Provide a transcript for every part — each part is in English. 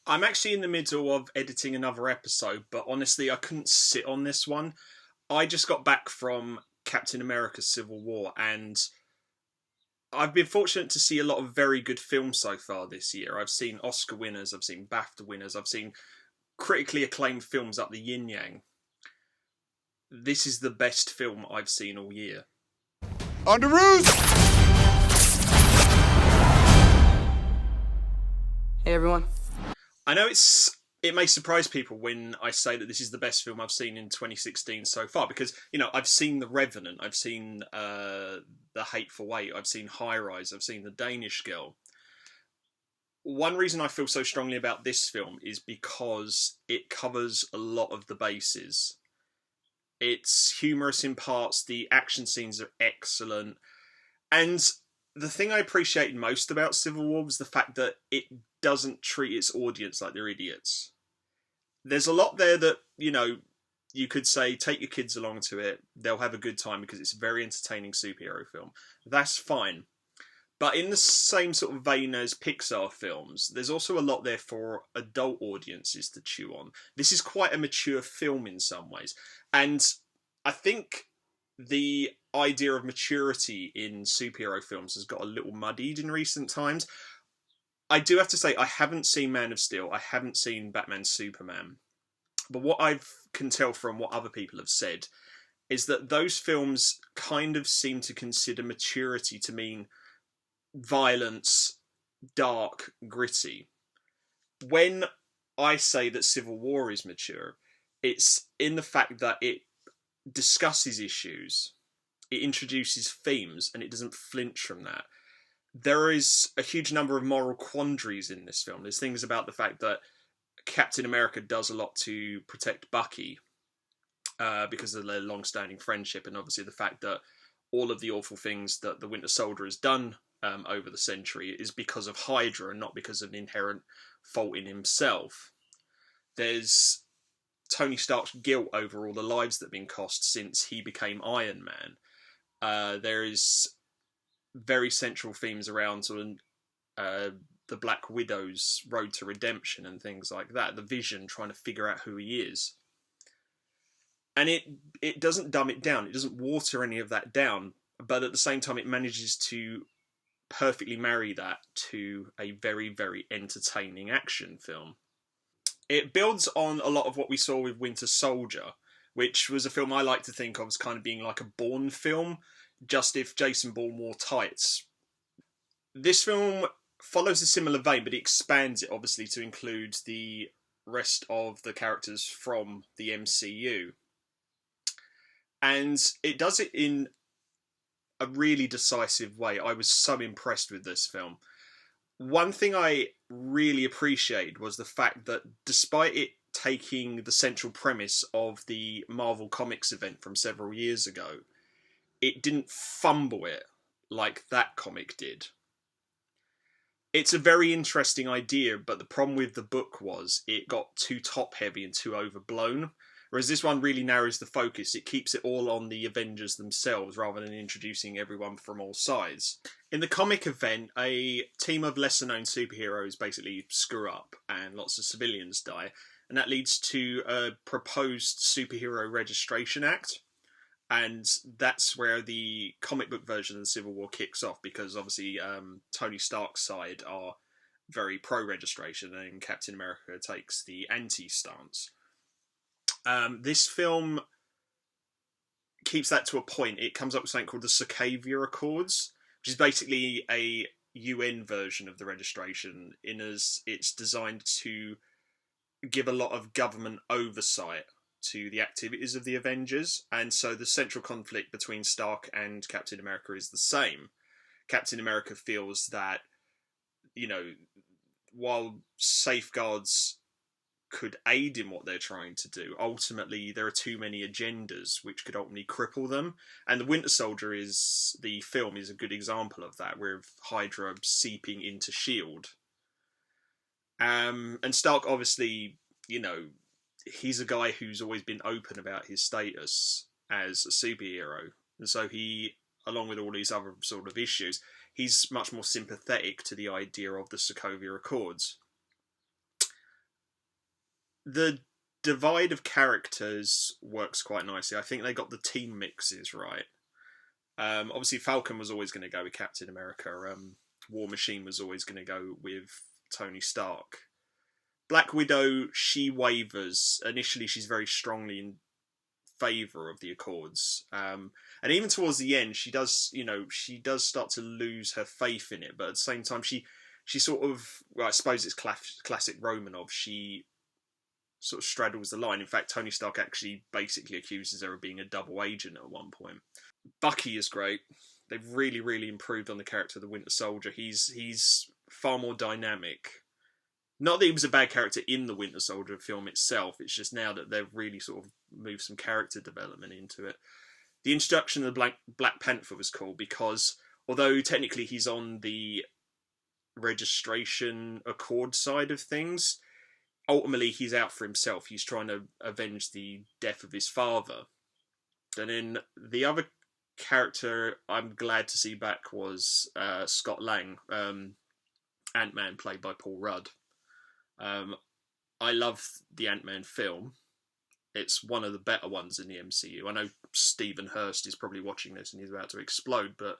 I'm actually in the middle of editing another episode, but honestly, I couldn't sit on this one. I just got back from Captain America Civil War, and I've been fortunate to see a lot of very good films so far this year. I've seen Oscar winners, I've seen BAFTA winners, I've seen critically acclaimed films up the yin yang. This is the best film I've seen all year. On the roof! Hey everyone. I know it may surprise people when I say that this is the best film I've seen in 2016 so far, because I've seen The Revenant, I've seen The Hateful Eight, I've seen High Rise, I've seen The Danish Girl. One reason I feel so strongly about this film is because it covers a lot of the bases. It's humorous in parts, the action scenes are excellent, and the thing I appreciate most about Civil War was the fact that it doesn't treat its audience like they're idiots. There's a lot there that, you could say, take your kids along to it, they'll have a good time because it's a very entertaining superhero film. That's fine. But in the same sort of vein as Pixar films, there's also a lot there for adult audiences to chew on. This is quite a mature film in some ways. And I think the idea of maturity in superhero films has got a little muddied in recent times. I do have to say, I haven't seen Man of Steel, I haven't seen Batman Superman. But what I can tell from what other people have said is that those films kind of seem to consider maturity to mean violence, dark, gritty. When I say that Civil War is mature, it's in the fact that it discusses issues, it introduces themes, and it doesn't flinch from that. There is a huge number of moral quandaries in this film. There's things about the fact that Captain America does a lot to protect Bucky because of their long-standing friendship, and obviously the fact that all of the awful things that the Winter Soldier has done over the century is because of Hydra and not because of an inherent fault in himself. There's Tony Stark's guilt over all the lives that have been cost since he became Iron Man. There is very central themes around sort of the Black Widow's road to redemption and things like that. The Vision trying to figure out who he is. And it doesn't dumb it down. It doesn't water any of that down. But at the same time, it manages to perfectly marry that to a very, very entertaining action film. It builds on a lot of what we saw with Winter Soldier, which was a film I like to think of as kind of being like a Bourne film, just if Jason Bourne wore tights. This film follows a similar vein, but it expands it obviously to include the rest of the characters from the MCU. And it does it in a really decisive way. I was so impressed with this film. One thing I really appreciated was the fact that despite it taking the central premise of the Marvel Comics event from several years ago, it didn't fumble it like that comic did. It's a very interesting idea, but the problem with the book was it got too top-heavy and too overblown. Whereas this one really narrows the focus. It keeps it all on the Avengers themselves rather than introducing everyone from all sides. In the comic event, a team of lesser-known superheroes basically screw up and lots of civilians die. And that leads to a proposed Superhero Registration Act. And that's where the comic book version of the Civil War kicks off, because obviously Tony Stark's side are very pro-registration and Captain America takes the anti-stance. This film keeps that to a point. It comes up with something called the Sokovia Accords, which is basically a UN version of the registration, in as it's designed to give a lot of government oversight to the activities of the Avengers, and so the central conflict between Stark and Captain America is the same. Captain America feels that, while safeguards could aid in what they're trying to do, ultimately there are too many agendas which could ultimately cripple them. And the Winter Soldier the film is a good example of that, with Hydra seeping into S.H.I.E.L.D. And Stark, obviously, he's a guy who's always been open about his status as a superhero. And so he, along with all these other sort of issues, he's much more sympathetic to the idea of the Sokovia Accords. The divide of characters works quite nicely. I think they got the team mixes right. Obviously, Falcon was always going to go with Captain America. War Machine was always going to go with Tony Stark. Black Widow, she wavers. Initially, she's very strongly in favour of the Accords, and even towards the end, she does, she does start to lose her faith in it. But at the same time, she sort of, well, I suppose it's classic Romanov. She sort of straddles the line. In fact, Tony Stark actually basically accuses her of being a double agent at one point. Bucky is great. They've really, really improved on the character of the Winter Soldier. He's far more dynamic. Not that he was a bad character in the Winter Soldier film itself, it's just now that they've really sort of moved some character development into it. The introduction of the Black Panther was cool because, although technically he's on the registration Accord side of things, ultimately he's out for himself. He's trying to avenge the death of his father. And then the other character I'm glad to see back was Scott Lang, Ant-Man, played by Paul Rudd. I love the Ant-Man film. It's one of the better ones in the MCU. I know Stephen Hurst is probably watching this and he's about to explode, but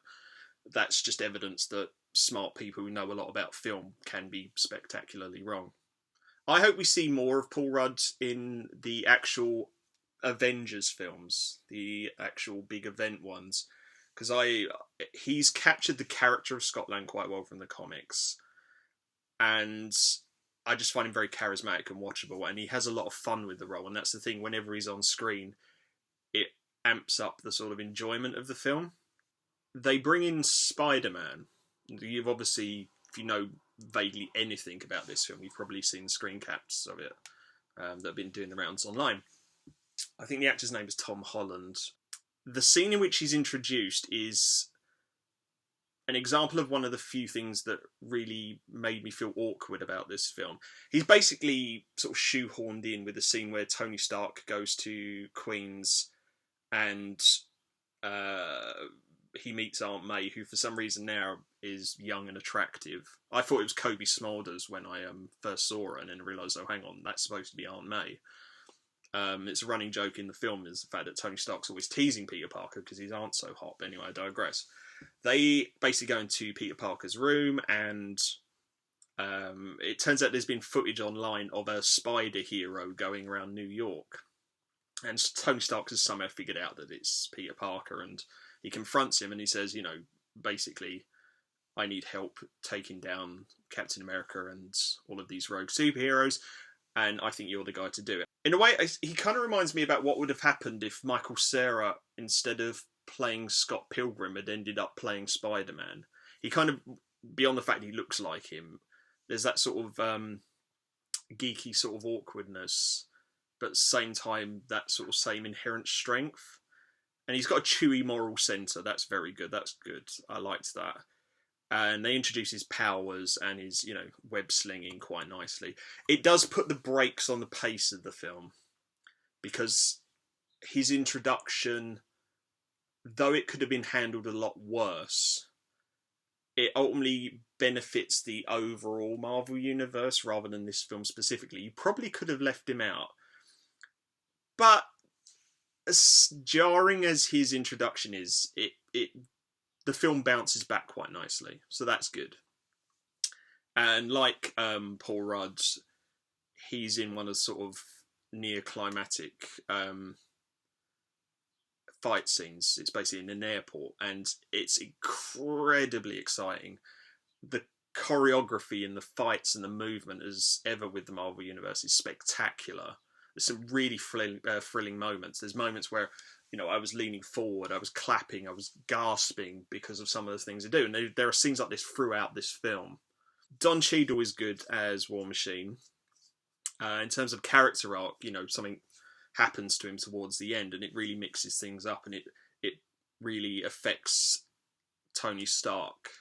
that's just evidence that smart people who know a lot about film can be spectacularly wrong. I hope we see more of Paul Rudd in the actual Avengers films, the actual big event ones, because he's captured the character of Scott Lang quite well from the comics, and I just find him very charismatic and watchable, and he has a lot of fun with the role, and that's the thing, whenever he's on screen, it amps up the sort of enjoyment of the film. They bring in Spider-Man. You've obviously, if you know vaguely anything about this film, you've probably seen screen caps of it that have been doing the rounds online. I think the actor's name is Tom Holland. The scene in which he's introduced is an example of one of the few things that really made me feel awkward about this film. He's basically sort of shoehorned in with a scene where Tony Stark goes to Queens and he meets Aunt May, who for some reason now is young and attractive. I thought it was Kobe Smulders when I first saw her, and then realised, oh, hang on, that's supposed to be Aunt May. It's a running joke in the film is the fact that Tony Stark's always teasing Peter Parker because his aunt's so hot. But anyway, I digress. They basically go into Peter Parker's room, and it turns out there's been footage online of a spider hero going around New York. And Tony Stark has somehow figured out that it's Peter Parker, and he confronts him and he says, basically, I need help taking down Captain America and all of these rogue superheroes, and I think you're the guy to do it. In a way, he kind of reminds me about what would have happened if Michael Cera, instead of playing Scott Pilgrim, had ended up playing Spider-Man. He kind of, beyond the fact he looks like him, there's that sort of geeky sort of awkwardness, but at the same time, that sort of same inherent strength. And he's got a chewy moral centre. That's very good. That's good. I liked that. And they introduce his powers and his, web slinging quite nicely. It does put the brakes on the pace of the film, because his introduction, though it could have been handled a lot worse, it ultimately benefits the overall Marvel universe rather than this film specifically. You probably could have left him out. But as jarring as his introduction is, the film bounces back quite nicely, so that's good. And like Paul Rudd, he's in one of the sort of near climactic fight scenes. It's basically in an airport, and it's incredibly exciting. The choreography and the fights and the movement, as ever with the Marvel Universe, is spectacular. There's some really thrilling moments. There's moments where, I was leaning forward, I was clapping, I was gasping because of some of the things they do. And there are scenes like this throughout this film. Don Cheadle is good as War Machine. In terms of character arc, something happens to him towards the end, and it really mixes things up, and it really affects Tony Stark.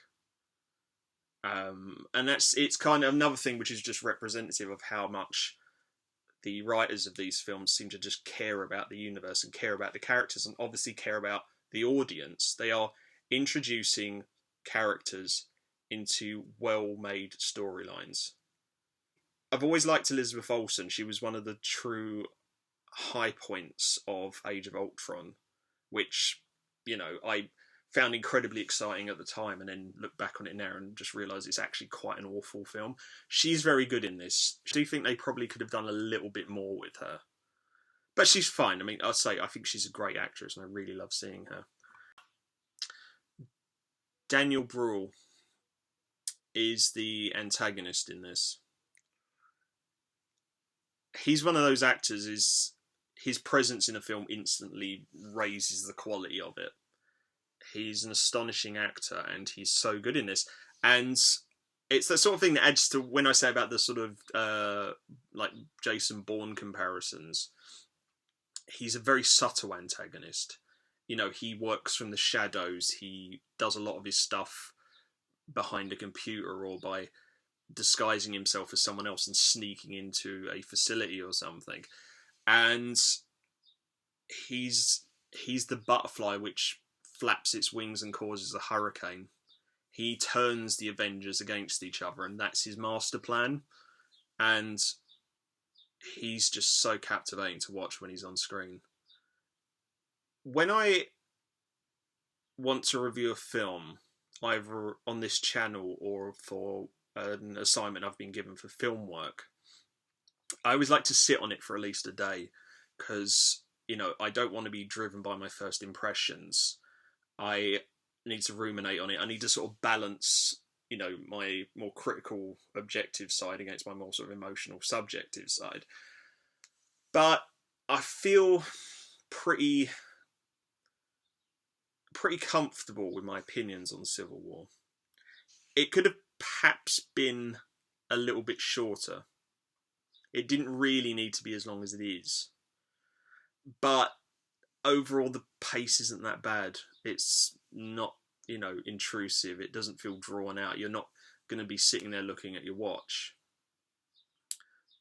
And it's kind of another thing which is just representative of how much the writers of these films seem to just care about the universe and care about the characters, and obviously care about the audience. They are introducing characters into well-made storylines. I've always liked Elizabeth Olsen. She was one of the true high points of Age of Ultron, which, I found incredibly exciting at the time, and then look back on it now and just realise it's actually quite an awful film. She's very good in this. I do think they probably could have done a little bit more with her. But she's fine. I mean, I think she's a great actress, and I really love seeing her. Daniel Bruhl is the antagonist in this. He's one of those actors, his presence in a film instantly raises the quality of it. He's an astonishing actor, and he's so good in this. And it's the sort of thing that adds to when I say about the sort of like Jason Bourne comparisons. He's a very subtle antagonist. He works from the shadows. He does a lot of his stuff behind a computer or by disguising himself as someone else and sneaking into a facility or something. And he's the butterfly which flaps its wings and causes a hurricane. He turns the Avengers against each other, and that's his master plan. And he's just so captivating to watch when he's on screen. When I want to review a film, either on this channel or for an assignment I've been given for film work, I always like to sit on it for at least a day, because I don't want to be driven by my first impressions. I need to ruminate on it. I need to sort of balance my more critical objective side against my more sort of emotional subjective side. But I feel pretty comfortable with my opinions on Civil War. It could have perhaps been a little bit shorter. It didn't really need to be as long as it is. But overall, the pace isn't that bad. It's not, intrusive. It doesn't feel drawn out. You're not going to be sitting there looking at your watch.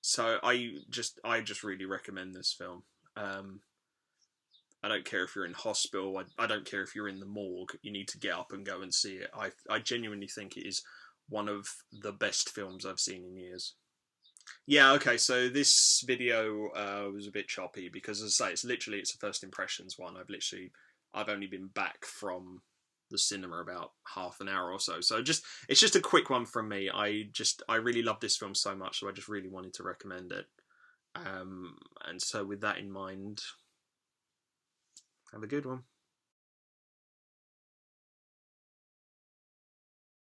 So I just really recommend this film. I don't care if you're in hospital. I don't care if you're in the morgue. You need to get up and go and see it. I genuinely think it is one of the best films I've seen in years. Yeah, okay, so this video was a bit choppy because, as I say, it's a first impressions one. I've only been back from the cinema about half an hour or so. So it's just a quick one from me. I really love this film so much, so I just really wanted to recommend it. And so with that in mind, have a good one.